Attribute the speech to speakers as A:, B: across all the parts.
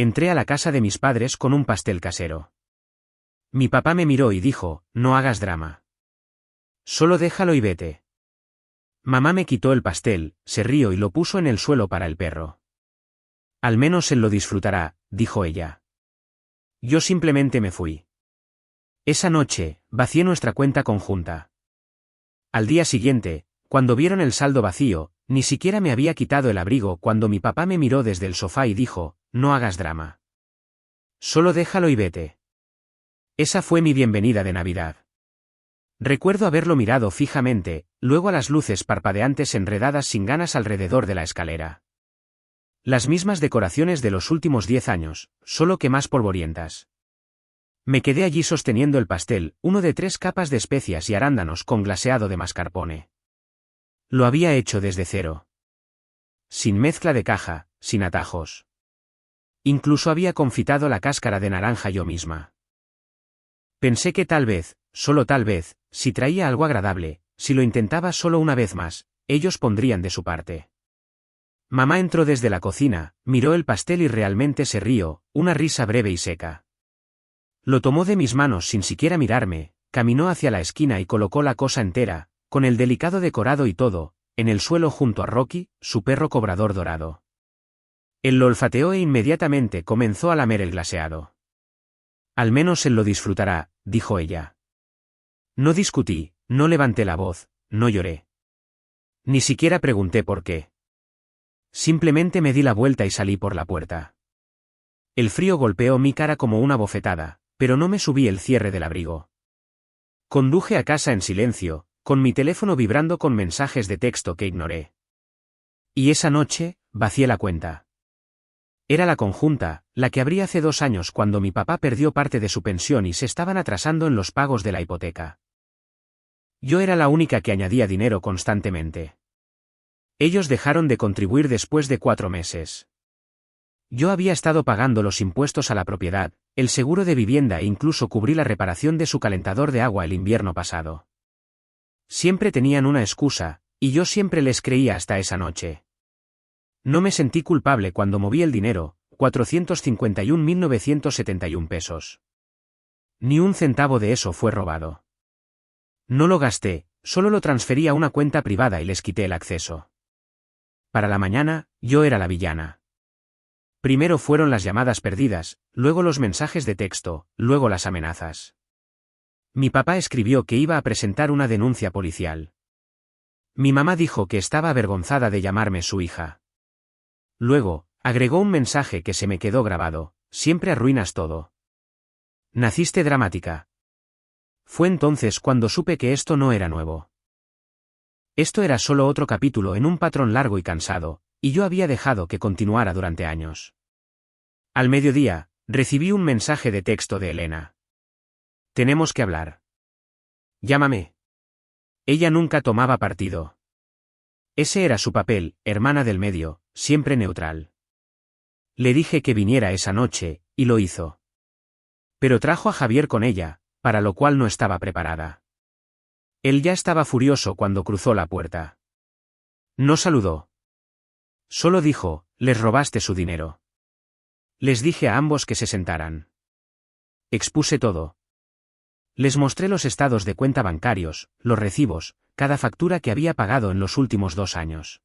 A: Entré a la casa de mis padres con un pastel casero. Mi papá me miró y dijo, no hagas drama. Solo déjalo y vete. Mamá me quitó el pastel, se rió y lo puso en el suelo para el perro. Al menos él lo disfrutará, dijo ella. Yo simplemente me fui. Esa noche, vacié nuestra cuenta conjunta. Al día siguiente, cuando vieron el saldo vacío, ni siquiera me había quitado el abrigo cuando mi papá me miró desde el sofá y dijo, no hagas drama. Solo déjalo y vete. Esa fue mi bienvenida de Navidad. Recuerdo haberlo mirado fijamente, luego a las luces parpadeantes enredadas sin ganas alrededor de la escalera. Las mismas decoraciones de los últimos 10 años, solo que más polvorientas. Me quedé allí sosteniendo el pastel, uno de 3 capas de especias y arándanos con glaseado de mascarpone. Lo había hecho desde cero. Sin mezcla de caja, sin atajos. Incluso había confitado la cáscara de naranja yo misma. Pensé que tal vez, solo tal vez, si traía algo agradable, si lo intentaba solo una vez más, ellos pondrían de su parte. Mamá entró desde la cocina, miró el pastel y realmente se rió, una risa breve y seca. Lo tomó de mis manos sin siquiera mirarme, caminó hacia la esquina y colocó la cosa entera, con el delicado decorado y todo, en el suelo junto a Rocky, su perro cobrador dorado. Él lo olfateó e inmediatamente comenzó a lamer el glaseado. Al menos él lo disfrutará, dijo ella. No discutí, no levanté la voz, no lloré. Ni siquiera pregunté por qué. Simplemente me di la vuelta y salí por la puerta. El frío golpeó mi cara como una bofetada, pero no me subí el cierre del abrigo. Conduje a casa en silencio, con mi teléfono vibrando con mensajes de texto que ignoré. Y esa noche, vacié la cuenta. Era la conjunta, la que abrí hace 2 años cuando mi papá perdió parte de su pensión y se estaban atrasando en los pagos de la hipoteca. Yo era la única que añadía dinero constantemente. Ellos dejaron de contribuir después de 4 meses. Yo había estado pagando los impuestos a la propiedad, el seguro de vivienda e incluso cubrí la reparación de su calentador de agua el invierno pasado. Siempre tenían una excusa, y yo siempre les creía hasta esa noche. No me sentí culpable cuando moví el dinero, 451.971 pesos. Ni un centavo de eso fue robado. No lo gasté, solo lo transferí a una cuenta privada y les quité el acceso. Para la mañana, yo era la villana. Primero fueron las llamadas perdidas, luego los mensajes de texto, luego las amenazas. Mi papá escribió que iba a presentar una denuncia policial. Mi mamá dijo que estaba avergonzada de llamarme su hija. Luego, agregó un mensaje que se me quedó grabado, siempre arruinas todo. Naciste dramática. Fue entonces cuando supe que esto no era nuevo. Esto era solo otro capítulo en un patrón largo y cansado, y yo había dejado que continuara durante años. Al mediodía, recibí un mensaje de texto de Elena. Tenemos que hablar. Llámame. Ella nunca tomaba partido. Ese era su papel, hermana del medio, siempre neutral. Le dije que viniera esa noche, y lo hizo. Pero trajo a Javier con ella, para lo cual no estaba preparada. Él ya estaba furioso cuando cruzó la puerta. No saludó. Solo dijo, les robaste su dinero. Les dije a ambos que se sentaran. Expuse todo. Les mostré los estados de cuenta bancarios, los recibos, cada factura que había pagado en los últimos 2 años.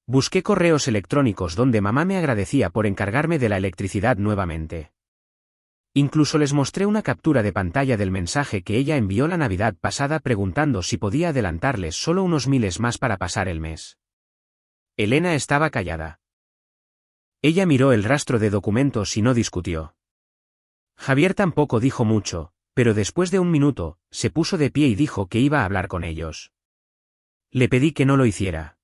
A: Busqué correos electrónicos donde mamá me agradecía por encargarme de la electricidad nuevamente. Incluso les mostré una captura de pantalla del mensaje que ella envió la Navidad pasada preguntando si podía adelantarles solo unos miles más para pasar el mes. Elena estaba callada. Ella miró el rastro de documentos y no discutió. Javier tampoco dijo mucho, pero después de 1 minuto, se puso de pie y dijo que iba a hablar con ellos. Le pedí que no lo hiciera.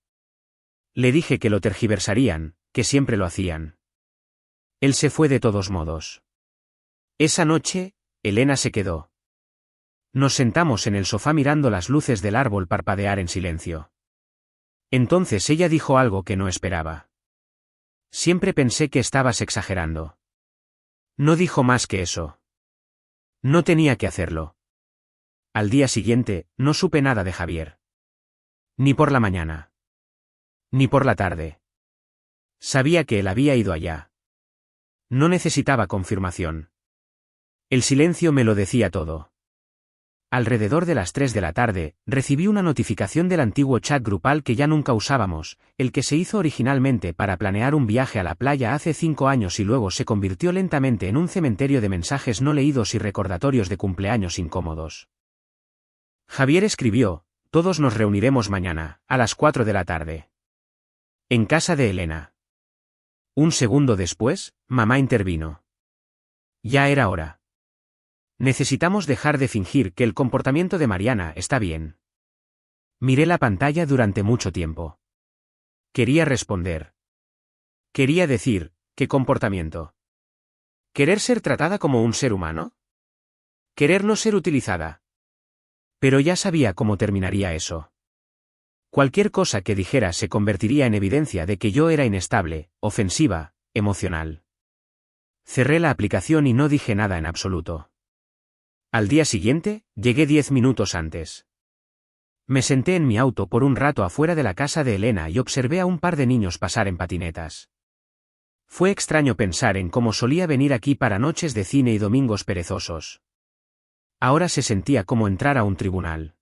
A: Le dije que lo tergiversarían, que siempre lo hacían. Él se fue de todos modos. Esa noche, Elena se quedó. Nos sentamos en el sofá mirando las luces del árbol parpadear en silencio. Entonces ella dijo algo que no esperaba. Siempre pensé que estabas exagerando. No dijo más que eso. No tenía que hacerlo. Al día siguiente, no supe nada de Javier. Ni por la mañana. Ni por la tarde. Sabía que él había ido allá. No necesitaba confirmación. El silencio me lo decía todo. Alrededor de las 3 de la tarde, recibí una notificación del antiguo chat grupal que ya nunca usábamos, el que se hizo originalmente para planear un viaje a la playa hace 5 años y luego se convirtió lentamente en un cementerio de mensajes no leídos y recordatorios de cumpleaños incómodos. Javier escribió: todos nos reuniremos mañana, a las 4 de la tarde. En casa de Elena. Un segundo después, mamá intervino. Ya era hora. Necesitamos dejar de fingir que el comportamiento de Mariana está bien. Miré la pantalla durante mucho tiempo. Quería responder. Quería decir, ¿qué comportamiento? ¿Querer ser tratada como un ser humano? ¿Querer no ser utilizada? Pero ya sabía cómo terminaría eso. Cualquier cosa que dijera se convertiría en evidencia de que yo era inestable, ofensiva, emocional. Cerré la aplicación y no dije nada en absoluto. Al día siguiente, llegué 10 minutos antes. Me senté en mi auto por un rato afuera de la casa de Elena y observé a un par de niños pasar en patinetas. Fue extraño pensar en cómo solía venir aquí para noches de cine y domingos perezosos. Ahora se sentía como entrar a un tribunal.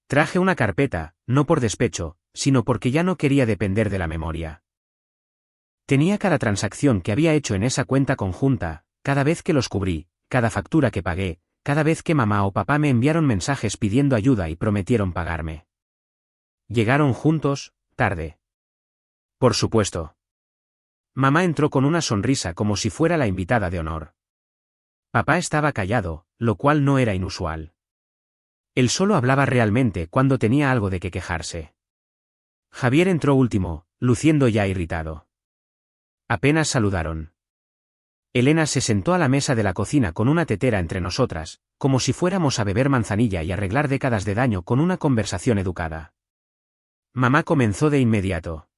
A: Traje una carpeta, no por despecho, sino porque ya no quería depender de la memoria. Tenía cada transacción que había hecho en esa cuenta conjunta, cada vez que los cubrí, cada factura que pagué, cada vez que mamá o papá me enviaron mensajes pidiendo ayuda y prometieron pagarme. Llegaron juntos, tarde. Por supuesto. Mamá entró con una sonrisa como si fuera la invitada de honor. Papá estaba callado, lo cual no era inusual. Él solo hablaba realmente cuando tenía algo de qué quejarse. Javier entró último, luciendo ya irritado. Apenas saludaron. Elena se sentó a la mesa de la cocina con una tetera entre nosotras, como si fuéramos a beber manzanilla y arreglar décadas de daño con una conversación educada. Mamá comenzó de inmediato.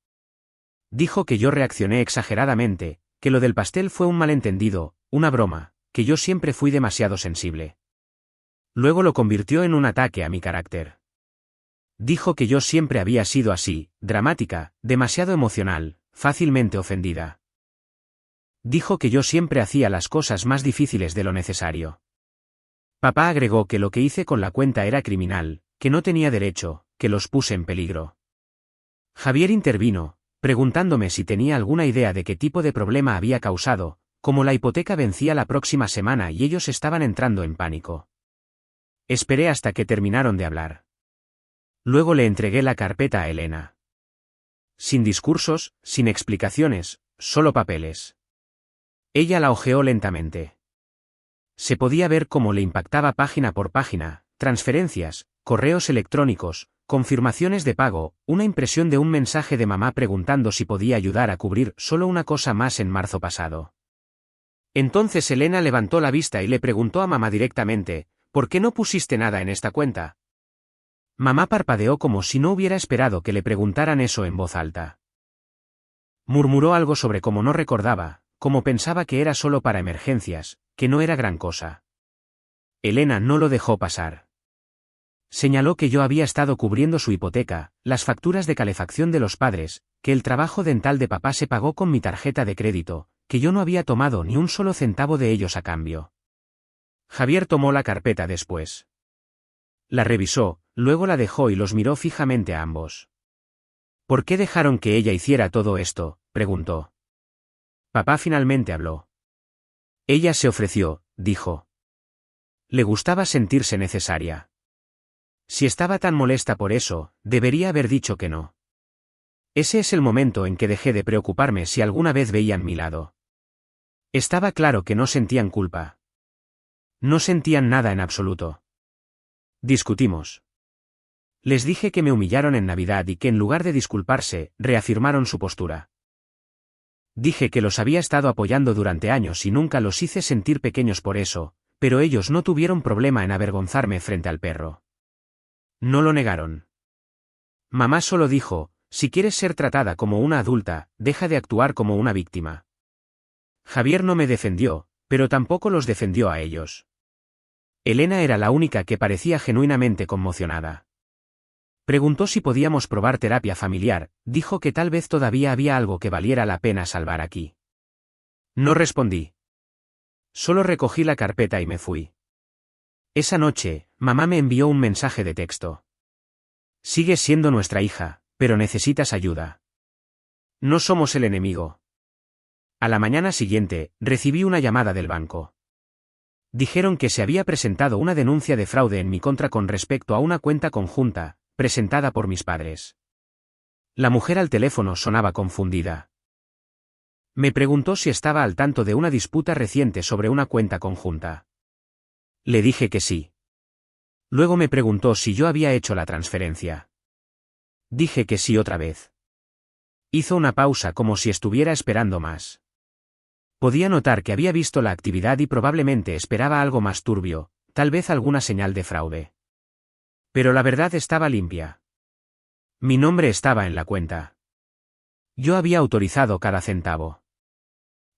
A: Dijo que yo reaccioné exageradamente, que lo del pastel fue un malentendido, una broma, que yo siempre fui demasiado sensible. Luego lo convirtió en un ataque a mi carácter. Dijo que yo siempre había sido así, dramática, demasiado emocional, fácilmente ofendida. Dijo que yo siempre hacía las cosas más difíciles de lo necesario. Papá agregó que lo que hice con la cuenta era criminal, que no tenía derecho, que los puse en peligro. Javier intervino, preguntándome si tenía alguna idea de qué tipo de problema había causado, como la hipoteca vencía la próxima semana y ellos estaban entrando en pánico. Esperé hasta que terminaron de hablar. Luego le entregué la carpeta a Elena. Sin discursos, sin explicaciones, solo papeles. Ella la hojeó lentamente. Se podía ver cómo le impactaba página por página, transferencias, correos electrónicos, confirmaciones de pago, una impresión de un mensaje de mamá preguntando si podía ayudar a cubrir solo una cosa más en marzo pasado. Entonces Elena levantó la vista y le preguntó a mamá directamente: ¿por qué no pusiste nada en esta cuenta? Mamá parpadeó como si no hubiera esperado que le preguntaran eso en voz alta. Murmuró algo sobre cómo no recordaba, como pensaba que era solo para emergencias, que no era gran cosa. Elena no lo dejó pasar. Señaló que yo había estado cubriendo su hipoteca, las facturas de calefacción de los padres, que el trabajo dental de papá se pagó con mi tarjeta de crédito, que yo no había tomado ni un solo centavo de ellos a cambio. Javier tomó la carpeta después. La revisó, luego la dejó y los miró fijamente a ambos. ¿Por qué dejaron que ella hiciera todo esto?, preguntó. Papá finalmente habló. Ella se ofreció, dijo. Le gustaba sentirse necesaria. Si estaba tan molesta por eso, debería haber dicho que no. Ese es el momento en que dejé de preocuparme si alguna vez veían mi lado. Estaba claro que no sentían culpa. No sentían nada en absoluto. Discutimos. Les dije que me humillaron en Navidad y que en lugar de disculparse, reafirmaron su postura. Dije que los había estado apoyando durante años y nunca los hice sentir pequeños por eso, pero ellos no tuvieron problema en avergonzarme frente al perro. No lo negaron. Mamá solo dijo: si quieres ser tratada como una adulta, deja de actuar como una víctima. Javier no me defendió, pero tampoco los defendió a ellos. Elena era la única que parecía genuinamente conmocionada. Preguntó si podíamos probar terapia familiar, dijo que tal vez todavía había algo que valiera la pena salvar aquí. No respondí. Solo recogí la carpeta y me fui. Esa noche, mamá me envió un mensaje de texto. Sigues siendo nuestra hija, pero necesitas ayuda. No somos el enemigo. A la mañana siguiente, recibí una llamada del banco. Dijeron que se había presentado una denuncia de fraude en mi contra con respecto a una cuenta conjunta, presentada por mis padres. La mujer al teléfono sonaba confundida. Me preguntó si estaba al tanto de una disputa reciente sobre una cuenta conjunta. Le dije que sí. Luego me preguntó si yo había hecho la transferencia. Dije que sí otra vez. Hizo una pausa como si estuviera esperando más. Podía notar que había visto la actividad y probablemente esperaba algo más turbio, tal vez alguna señal de fraude. Pero la verdad estaba limpia. Mi nombre estaba en la cuenta. Yo había autorizado cada centavo.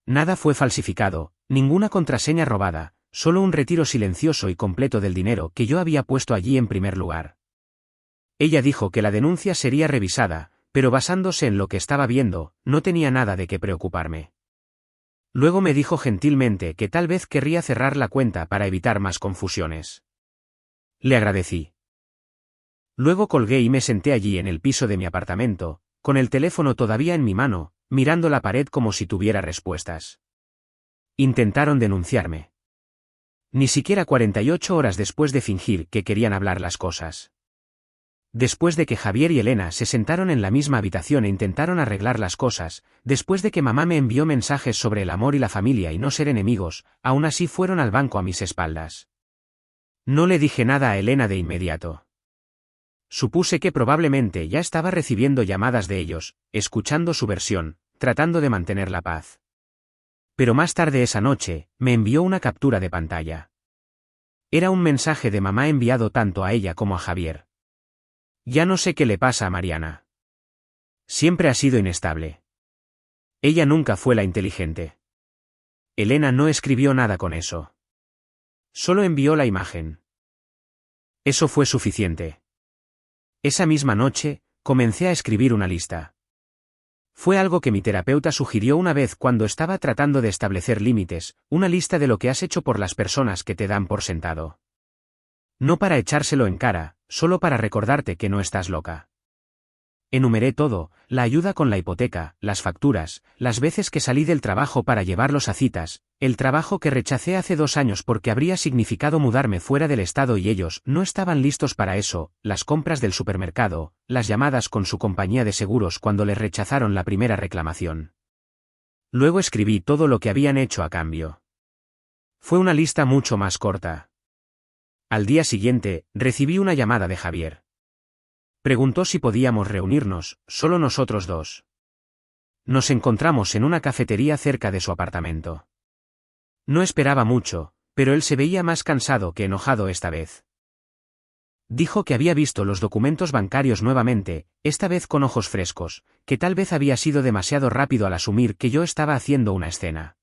A: Nada fue falsificado, ninguna contraseña robada, solo un retiro silencioso y completo del dinero que yo había puesto allí en primer lugar. Ella dijo que la denuncia sería revisada, pero basándose en lo que estaba viendo, no tenía nada de qué preocuparme. Luego me dijo gentilmente que tal vez querría cerrar la cuenta para evitar más confusiones. Le agradecí. Luego colgué y me senté allí en el piso de mi apartamento, con el teléfono todavía en mi mano, mirando la pared como si tuviera respuestas. Intentaron denunciarme. Ni siquiera 48 horas después de fingir que querían hablar las cosas. Después de que Javier y Elena se sentaron en la misma habitación e intentaron arreglar las cosas, después de que mamá me envió mensajes sobre el amor y la familia y no ser enemigos, aún así fueron al banco a mis espaldas. No le dije nada a Elena de inmediato. Supuse que probablemente ya estaba recibiendo llamadas de ellos, escuchando su versión, tratando de mantener la paz. Pero más tarde esa noche, me envió una captura de pantalla. Era un mensaje de mamá enviado tanto a ella como a Javier. Ya no sé qué le pasa a Mariana. Siempre ha sido inestable. Ella nunca fue la inteligente. Elena no escribió nada con eso. Solo envió la imagen. Eso fue suficiente. Esa misma noche, comencé a escribir una lista. Fue algo que mi terapeuta sugirió una vez cuando estaba tratando de establecer límites, una lista de lo que has hecho por las personas que te dan por sentado. No para echárselo en cara, solo para recordarte que no estás loca. Enumeré todo, la ayuda con la hipoteca, las facturas, las veces que salí del trabajo para llevarlos a citas, el trabajo que rechacé hace 2 años porque habría significado mudarme fuera del estado y ellos no estaban listos para eso, las compras del supermercado, las llamadas con su compañía de seguros cuando les rechazaron la primera reclamación. Luego escribí todo lo que habían hecho a cambio. Fue una lista mucho más corta. Al día siguiente, recibí una llamada de Javier. Preguntó si podíamos reunirnos, solo nosotros dos. Nos encontramos en una cafetería cerca de su apartamento. No esperaba mucho, pero él se veía más cansado que enojado esta vez. Dijo que había visto los documentos bancarios nuevamente, esta vez con ojos frescos, que tal vez había sido demasiado rápido al asumir que yo estaba haciendo una escena.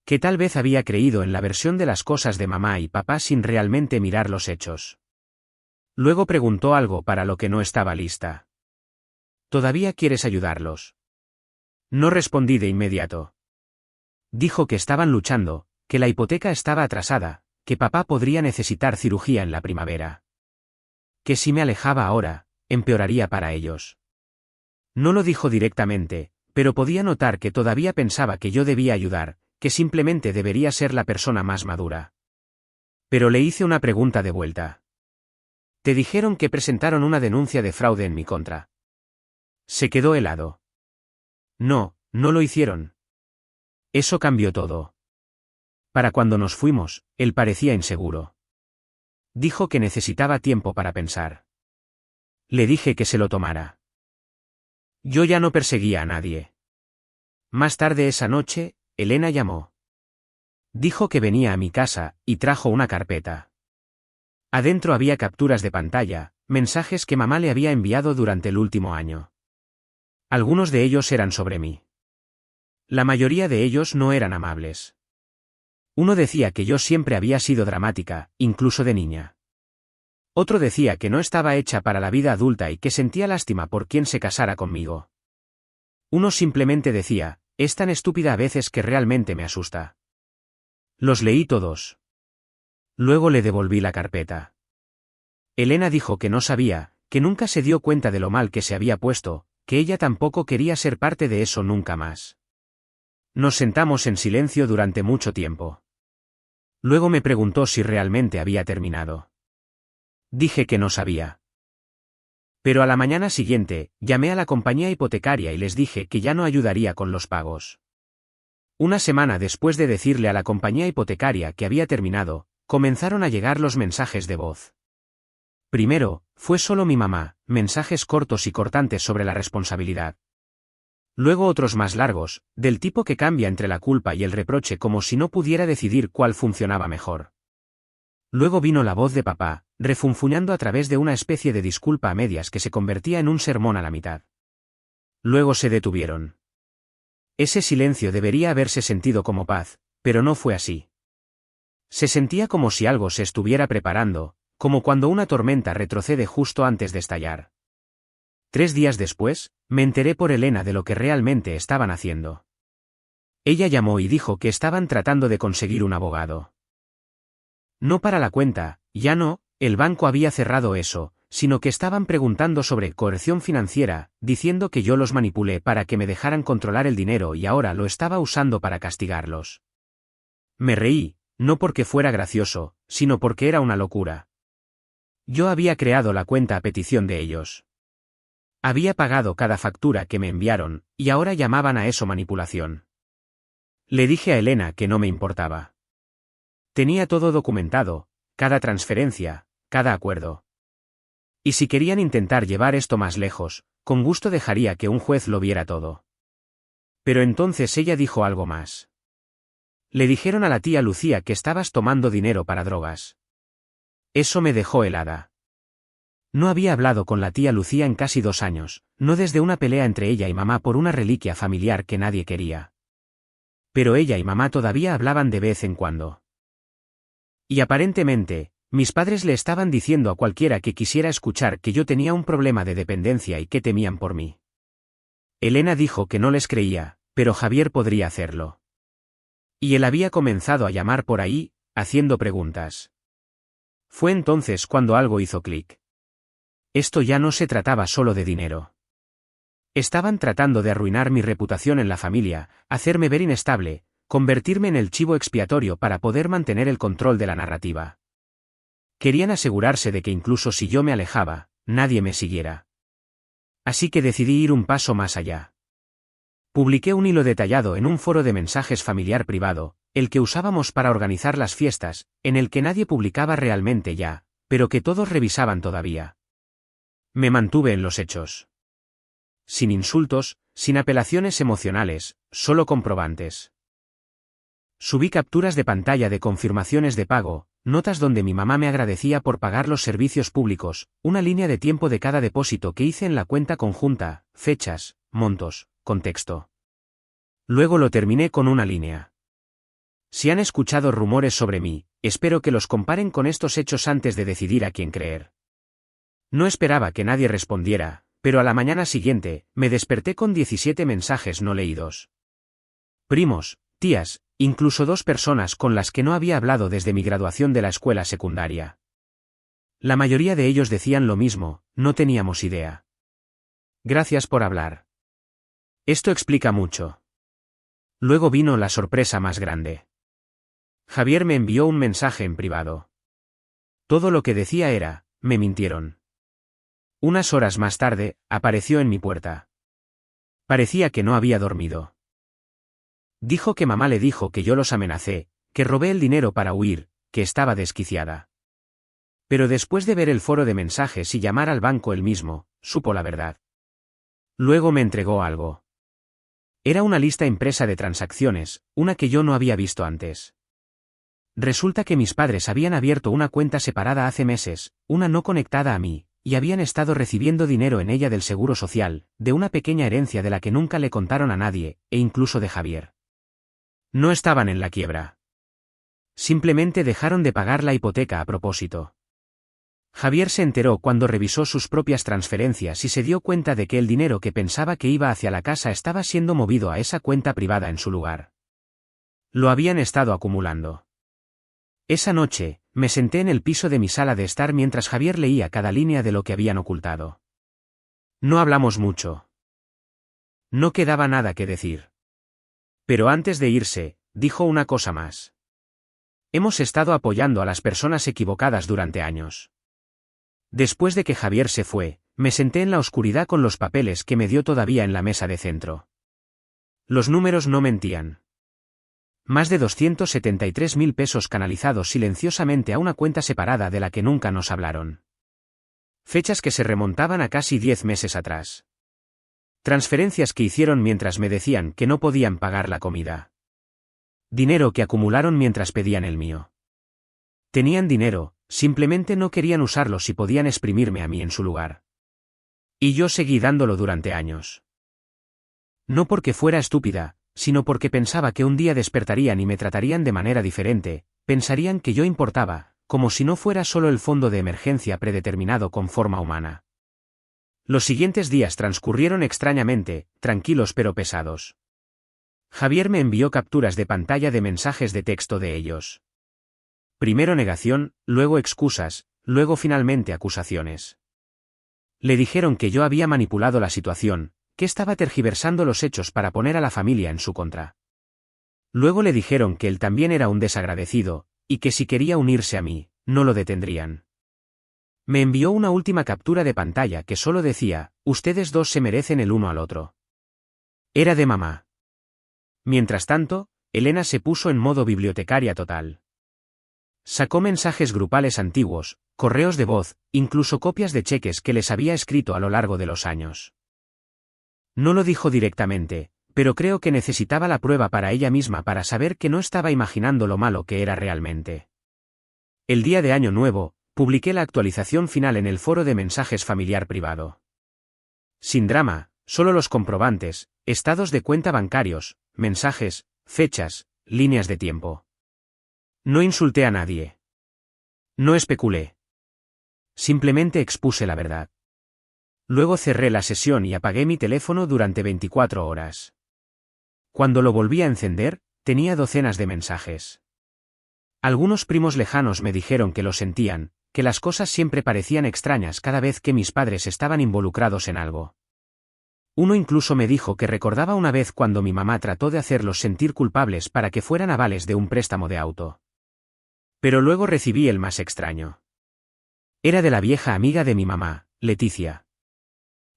A: Que tal vez había creído en la versión de las cosas de mamá y papá sin realmente mirar los hechos. Luego preguntó algo para lo que no estaba lista. ¿Todavía quieres ayudarlos? No respondí de inmediato. Dijo que estaban luchando, que la hipoteca estaba atrasada, que papá podría necesitar cirugía en la primavera. Que si me alejaba ahora, empeoraría para ellos. No lo dijo directamente, pero podía notar que todavía pensaba que yo debía ayudar, que simplemente debería ser la persona más madura. Pero le hice una pregunta de vuelta. Te dijeron que presentaron una denuncia de fraude en mi contra. Se quedó helado. No, no lo hicieron. Eso cambió todo. Para cuando nos fuimos, él parecía inseguro. Dijo que necesitaba tiempo para pensar. Le dije que se lo tomara. Yo ya no perseguía a nadie. Más tarde esa noche, Elena llamó. Dijo que venía a mi casa, y trajo una carpeta. Adentro había capturas de pantalla, mensajes que mamá le había enviado durante el último año. Algunos de ellos eran sobre mí. La mayoría de ellos no eran amables. Uno decía que yo siempre había sido dramática, incluso de niña. Otro decía que no estaba hecha para la vida adulta y que sentía lástima por quien se casara conmigo. Uno simplemente decía, Es tan estúpida a veces que realmente me asusta. Los leí todos. Luego le devolví la carpeta. Elena dijo que no sabía, que nunca se dio cuenta de lo mal que se había puesto, que ella tampoco quería ser parte de eso nunca más. Nos sentamos en silencio durante mucho tiempo. Luego me preguntó si realmente había terminado. Dije que no sabía. Pero a la mañana siguiente, llamé a la compañía hipotecaria y les dije que ya no ayudaría con los pagos. Una semana después de decirle a la compañía hipotecaria que había terminado, comenzaron a llegar los mensajes de voz. Primero, fue solo mi mamá, mensajes cortos y cortantes sobre la responsabilidad. Luego otros más largos, del tipo que cambia entre la culpa y el reproche como si no pudiera decidir cuál funcionaba mejor. Luego vino la voz de papá, refunfuñando a través de una especie de disculpa a medias que se convertía en un sermón a la mitad. Luego se detuvieron. Ese silencio debería haberse sentido como paz, pero no fue así. Se sentía como si algo se estuviera preparando, como cuando una tormenta retrocede justo antes de estallar. 3 días después, me enteré por Elena de lo que realmente estaban haciendo. Ella llamó y dijo que estaban tratando de conseguir un abogado. No para la cuenta, ya no, el banco había cerrado eso, sino que estaban preguntando sobre coerción financiera, diciendo que yo los manipulé para que me dejaran controlar el dinero y ahora lo estaba usando para castigarlos. Me reí, no porque fuera gracioso, sino porque era una locura. Yo había creado la cuenta a petición de ellos. Había pagado cada factura que me enviaron, y ahora llamaban a eso manipulación. Le dije a Elena que no me importaba. Tenía todo documentado, cada transferencia, cada acuerdo. Y si querían intentar llevar esto más lejos, con gusto dejaría que un juez lo viera todo. Pero entonces ella dijo algo más. Le dijeron a la tía Lucía que estabas tomando dinero para drogas. Eso me dejó helada. No había hablado con la tía Lucía en casi 2 años, no desde una pelea entre ella y mamá por una reliquia familiar que nadie quería. Pero ella y mamá todavía hablaban de vez en cuando. Y aparentemente, mis padres le estaban diciendo a cualquiera que quisiera escuchar que yo tenía un problema de dependencia y que temían por mí. Elena dijo que no les creía, pero Javier podría hacerlo. Y él había comenzado a llamar por ahí, haciendo preguntas. Fue entonces cuando algo hizo clic. Esto ya no se trataba solo de dinero. Estaban tratando de arruinar mi reputación en la familia, hacerme ver inestable, convertirme en el chivo expiatorio para poder mantener el control de la narrativa. Querían asegurarse de que incluso si yo me alejaba, nadie me siguiera. Así que decidí ir un paso más allá. Publiqué un hilo detallado en un foro de mensajes familiar privado, el que usábamos para organizar las fiestas, en el que nadie publicaba realmente ya, pero que todos revisaban todavía. Me mantuve en los hechos. Sin insultos, sin apelaciones emocionales, solo comprobantes. Subí capturas de pantalla de confirmaciones de pago, notas donde mi mamá me agradecía por pagar los servicios públicos, una línea de tiempo de cada depósito que hice en la cuenta conjunta, fechas, montos, contexto. Luego lo terminé con una línea. Si han escuchado rumores sobre mí, espero que los comparen con estos hechos antes de decidir a quién creer. No esperaba que nadie respondiera, pero a la mañana siguiente, me desperté con 17 mensajes no leídos. Primos, tías, incluso 2 personas con las que no había hablado desde mi graduación de la escuela secundaria. La mayoría de ellos decían lo mismo, no teníamos idea. Gracias por hablar. Esto explica mucho. Luego vino la sorpresa más grande. Javier me envió un mensaje en privado. Todo lo que decía era, me mintieron. Unas horas más tarde, apareció en mi puerta. Parecía que no había dormido. Dijo que mamá le dijo que yo los amenacé, que robé el dinero para huir, que estaba desquiciada. Pero después de ver el foro de mensajes y llamar al banco él mismo, supo la verdad. Luego me entregó algo. Era una lista impresa de transacciones, una que yo no había visto antes. Resulta que mis padres habían abierto una cuenta separada hace meses, una no conectada a mí, y habían estado recibiendo dinero en ella del Seguro Social, de una pequeña herencia de la que nunca le contaron a nadie, e incluso de Javier. No estaban en la quiebra. Simplemente dejaron de pagar la hipoteca a propósito. Javier se enteró cuando revisó sus propias transferencias y se dio cuenta de que el dinero que pensaba que iba hacia la casa estaba siendo movido a esa cuenta privada en su lugar. Lo habían estado acumulando. Esa noche, me senté en el piso de mi sala de estar mientras Javier leía cada línea de lo que habían ocultado. No hablamos mucho. No quedaba nada que decir. Pero antes de irse, dijo una cosa más. Hemos estado apoyando a las personas equivocadas durante años. Después de que Javier se fue, me senté en la oscuridad con los papeles que me dio todavía en la mesa de centro. Los números no mentían. Más de 273.000 pesos canalizados silenciosamente a una cuenta separada de la que nunca nos hablaron. Fechas que se remontaban a casi 10 meses atrás. Transferencias que hicieron mientras me decían que no podían pagar la comida. Dinero que acumularon mientras pedían el mío. Tenían dinero, simplemente no querían usarlo si podían exprimirme a mí en su lugar. Y yo seguí dándolo durante años. No porque fuera estúpida, sino porque pensaba que un día despertarían y me tratarían de manera diferente, pensarían que yo importaba, como si no fuera solo el fondo de emergencia predeterminado con forma humana. Los siguientes días transcurrieron extrañamente, tranquilos pero pesados. Javier me envió capturas de pantalla de mensajes de texto de ellos. Primero negación, luego excusas, luego finalmente acusaciones. Le dijeron que yo había manipulado la situación, que estaba tergiversando los hechos para poner a la familia en su contra. Luego le dijeron que él también era un desagradecido, y que si quería unirse a mí, no lo detendrían. Me envió una última captura de pantalla que solo decía, ustedes dos se merecen el uno al otro. Era de mamá. Mientras tanto, Elena se puso en modo bibliotecaria total. Sacó mensajes grupales antiguos, correos de voz, incluso copias de cheques que les había escrito a lo largo de los años. No lo dijo directamente, pero creo que necesitaba la prueba para ella misma para saber que no estaba imaginando lo malo que era realmente. El día de Año Nuevo, publiqué la actualización final en el foro de mensajes familiar privado. Sin drama, solo los comprobantes, estados de cuenta bancarios, mensajes, fechas, líneas de tiempo. No insulté a nadie. No especulé. Simplemente expuse la verdad. Luego cerré la sesión y apagué mi teléfono durante 24 horas. Cuando lo volví a encender, tenía docenas de mensajes. Algunos primos lejanos me dijeron que lo sentían, que las cosas siempre parecían extrañas cada vez que mis padres estaban involucrados en algo. Uno incluso me dijo que recordaba una vez cuando mi mamá trató de hacerlos sentir culpables para que fueran avales de un préstamo de auto. Pero luego recibí el más extraño. Era de la vieja amiga de mi mamá, Leticia.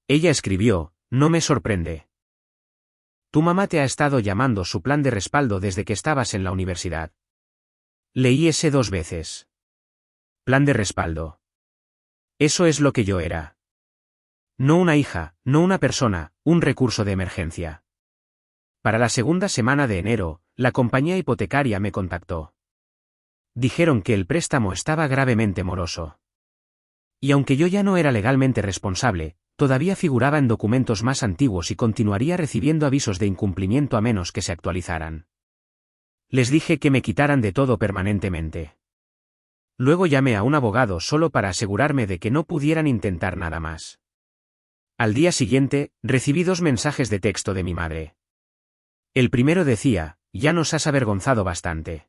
A: Ella escribió, no me sorprende. Tu mamá te ha estado llamando su plan de respaldo desde que estabas en la universidad. Leí ese 2 veces. Plan de respaldo. Eso es lo que yo era. No una hija, no una persona, un recurso de emergencia. Para la segunda semana de enero, la compañía hipotecaria me contactó. Dijeron que el préstamo estaba gravemente moroso. Y aunque yo ya no era legalmente responsable, todavía figuraba en documentos más antiguos y continuaría recibiendo avisos de incumplimiento a menos que se actualizaran. Les dije que me quitaran de todo permanentemente. Luego llamé a un abogado solo para asegurarme de que no pudieran intentar nada más. Al día siguiente, recibí 2 mensajes de texto de mi madre. El primero decía, ya nos has avergonzado bastante.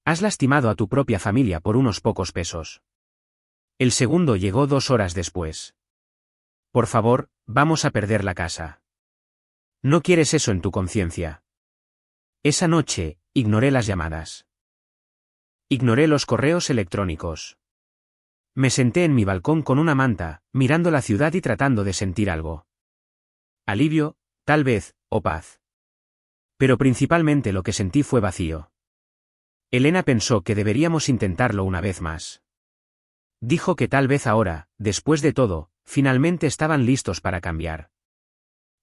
A: Has lastimado a tu propia familia por unos pocos pesos. El segundo llegó 2 horas después. Por favor, vamos a perder la casa. No quieres eso en tu conciencia. Esa noche, ignoré las llamadas. Ignoré los correos electrónicos. Me senté en mi balcón con una manta, mirando la ciudad y tratando de sentir algo. Alivio, tal vez, o paz. Pero principalmente lo que sentí fue vacío. Elena pensó que deberíamos intentarlo una vez más. Dijo que tal vez ahora, después de todo, finalmente estaban listos para cambiar.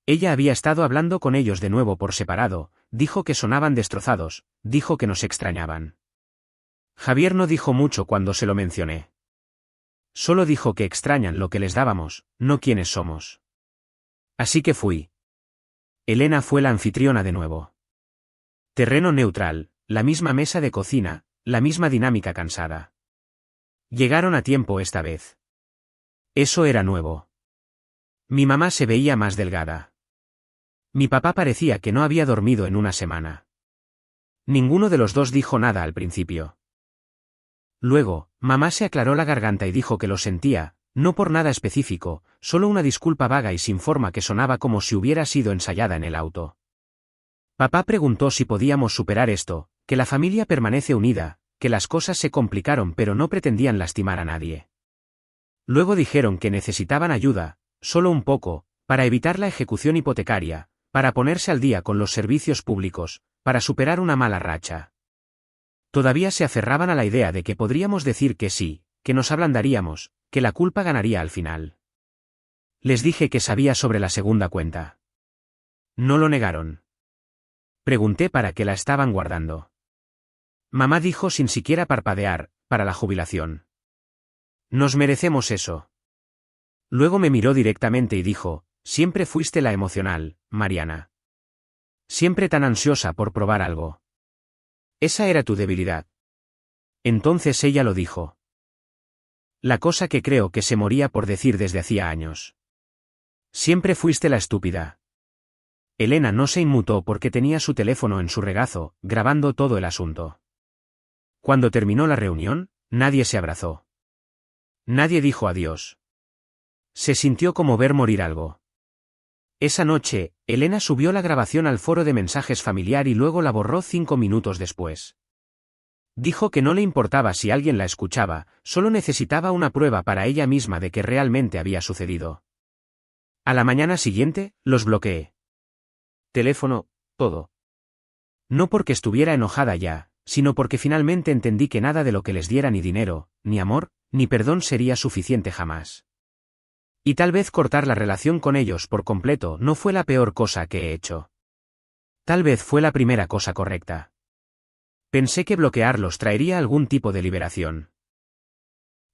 A: Ella había estado hablando con ellos de nuevo por separado, dijo que sonaban destrozados, dijo que nos extrañaban. Javier no dijo mucho cuando se lo mencioné. Solo dijo que extrañan lo que les dábamos, no quiénes somos. Así que fui. Elena fue la anfitriona de nuevo. Terreno neutral, la misma mesa de cocina, la misma dinámica cansada. Llegaron a tiempo esta vez. Eso era nuevo. Mi mamá se veía más delgada. Mi papá parecía que no había dormido en una semana. Ninguno de los dos dijo nada al principio. Luego, mamá se aclaró la garganta y dijo que lo sentía, no por nada específico, solo una disculpa vaga y sin forma que sonaba como si hubiera sido ensayada en el auto. Papá preguntó si podíamos superar esto, que la familia permanece unida, que las cosas se complicaron pero no pretendían lastimar a nadie. Luego dijeron que necesitaban ayuda, solo un poco, para evitar la ejecución hipotecaria, para ponerse al día con los servicios públicos, para superar una mala racha. Todavía se aferraban a la idea de que podríamos decir que sí, que nos ablandaríamos, que la culpa ganaría al final. Les dije que sabía sobre la segunda cuenta. No lo negaron. Pregunté para qué la estaban guardando. Mamá dijo sin siquiera parpadear, para la jubilación. Nos merecemos eso. Luego me miró directamente y dijo, siempre fuiste la emocional, Mariana. Siempre tan ansiosa por probar algo. Esa era tu debilidad. Entonces ella lo dijo. La cosa que creo que se moría por decir desde hacía años. Siempre fuiste la estúpida. Elena no se inmutó porque tenía su teléfono en su regazo, grabando todo el asunto. Cuando terminó la reunión, nadie se abrazó. Nadie dijo adiós. Se sintió como ver morir algo. Esa noche, Elena subió la grabación al foro de mensajes familiar y luego la borró 5 minutos después. Dijo que no le importaba si alguien la escuchaba, solo necesitaba una prueba para ella misma de que realmente había sucedido. A la mañana siguiente, los bloqueé. Teléfono, todo. No porque estuviera enojada ya, sino porque finalmente entendí que nada de lo que les diera ni dinero, ni amor, ni perdón sería suficiente jamás. Y tal vez cortar la relación con ellos por completo no fue la peor cosa que he hecho. Tal vez fue la primera cosa correcta. Pensé que bloquearlos traería algún tipo de liberación.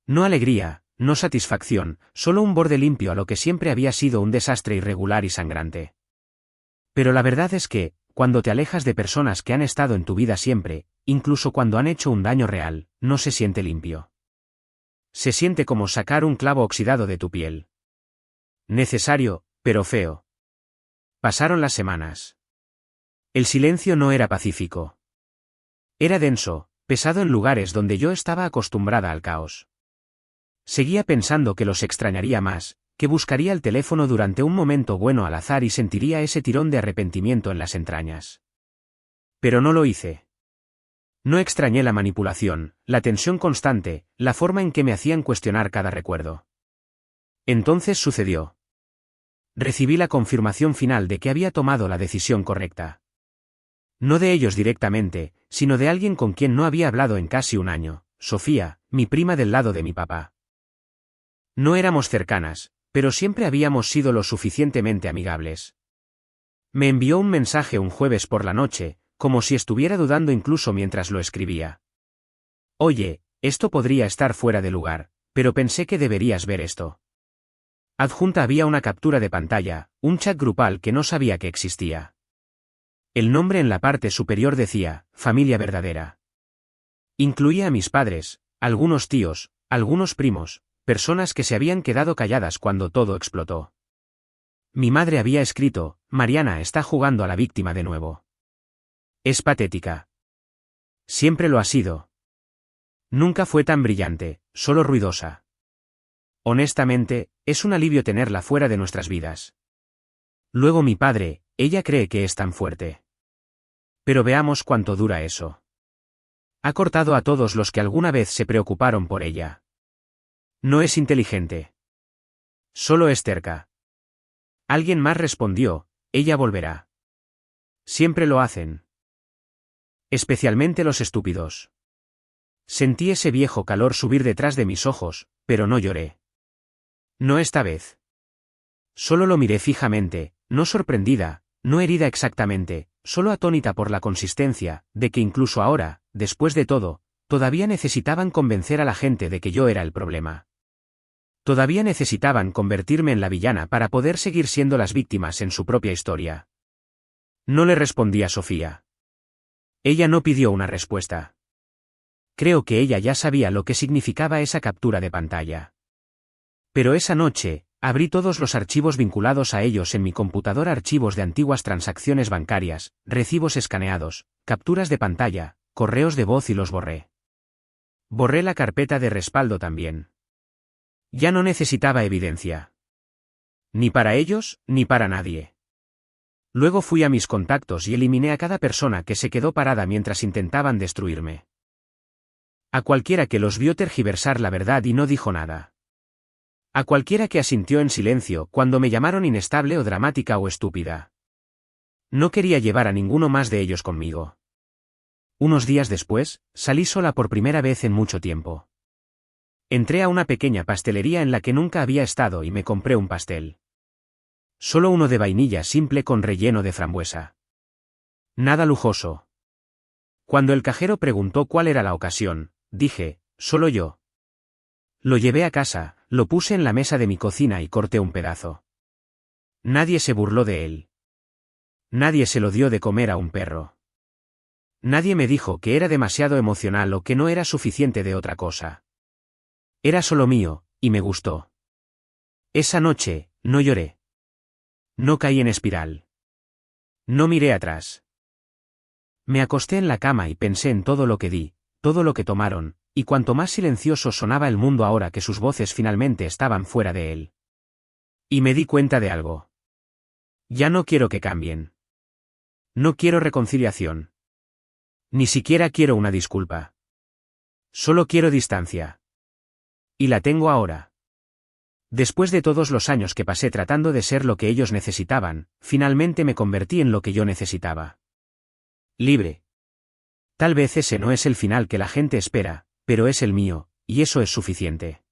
A: No alegría, no satisfacción, solo un borde limpio a lo que siempre había sido un desastre irregular y sangrante. Pero la verdad es que, cuando te alejas de personas que han estado en tu vida siempre, incluso cuando han hecho un daño real, no se siente limpio. Se siente como sacar un clavo oxidado de tu piel. Necesario, pero feo. Pasaron las semanas. El silencio no era pacífico. Era denso, pesado en lugares donde yo estaba acostumbrada al caos. Seguía pensando que los extrañaría más, que buscaría el teléfono durante un momento bueno al azar y sentiría ese tirón de arrepentimiento en las entrañas. Pero no lo hice. No extrañé la manipulación, la tensión constante, la forma en que me hacían cuestionar cada recuerdo. Entonces sucedió. Recibí la confirmación final de que había tomado la decisión correcta. No de ellos directamente, sino de alguien con quien no había hablado en casi un año, Sofía, mi prima del lado de mi papá. No éramos cercanas, pero siempre habíamos sido lo suficientemente amigables. Me envió un mensaje un jueves por la noche, como si estuviera dudando incluso mientras lo escribía. Oye, esto podría estar fuera de lugar, pero pensé que deberías ver esto. Adjunta había una captura de pantalla, un chat grupal que no sabía que existía. El nombre en la parte superior decía, familia verdadera. Incluía a mis padres, algunos tíos, algunos primos, personas que se habían quedado calladas cuando todo explotó. Mi madre había escrito, Mariana está jugando a la víctima de nuevo. Es patética. Siempre lo ha sido. Nunca fue tan brillante, solo ruidosa. Honestamente, es un alivio tenerla fuera de nuestras vidas. Luego mi padre, ella cree que es tan fuerte. Pero veamos cuánto dura eso. Ha cortado a todos los que alguna vez se preocuparon por ella. No es inteligente. Solo es terca. Alguien más respondió, ella volverá. Siempre lo hacen. Especialmente los estúpidos. Sentí ese viejo calor subir detrás de mis ojos, pero no lloré. No esta vez. Solo lo miré fijamente, no sorprendida, no herida exactamente, solo atónita por la consistencia, de que incluso ahora, después de todo, todavía necesitaban convencer a la gente de que yo era el problema. Todavía necesitaban convertirme en la villana para poder seguir siendo las víctimas en su propia historia. No le respondí a Sofía. Ella no pidió una respuesta. Creo que ella ya sabía lo que significaba esa captura de pantalla. Pero esa noche, abrí todos los archivos vinculados a ellos en mi computadora, archivos de antiguas transacciones bancarias, recibos escaneados, capturas de pantalla, correos de voz y los borré. Borré la carpeta de respaldo también. Ya no necesitaba evidencia. Ni para ellos, ni para nadie. Luego fui a mis contactos y eliminé a cada persona que se quedó parada mientras intentaban destruirme. A cualquiera que los vio tergiversar la verdad y no dijo nada. A cualquiera que asintió en silencio cuando me llamaron inestable o dramática o estúpida. No quería llevar a ninguno más de ellos conmigo. Unos días después, salí sola por primera vez en mucho tiempo. Entré a una pequeña pastelería en la que nunca había estado y me compré un pastel. Solo uno de vainilla simple con relleno de frambuesa. Nada lujoso. Cuando el cajero preguntó cuál era la ocasión, dije, solo yo. Lo llevé a casa, lo puse en la mesa de mi cocina y corté un pedazo. Nadie se burló de él. Nadie se lo dio de comer a un perro. Nadie me dijo que era demasiado emocional o que no era suficiente de otra cosa. Era solo mío, y me gustó. Esa noche, no lloré. No caí en espiral. No miré atrás. Me acosté en la cama y pensé en todo lo que di, todo lo que tomaron, y cuanto más silencioso sonaba el mundo ahora que sus voces finalmente estaban fuera de él. Y me di cuenta de algo. Ya no quiero que cambien. No quiero reconciliación. Ni siquiera quiero una disculpa. Solo quiero distancia. Y la tengo ahora. Después de todos los años que pasé tratando de ser lo que ellos necesitaban, finalmente me convertí en lo que yo necesitaba. Libre. Tal vez ese no es el final que la gente espera, pero es el mío, y eso es suficiente.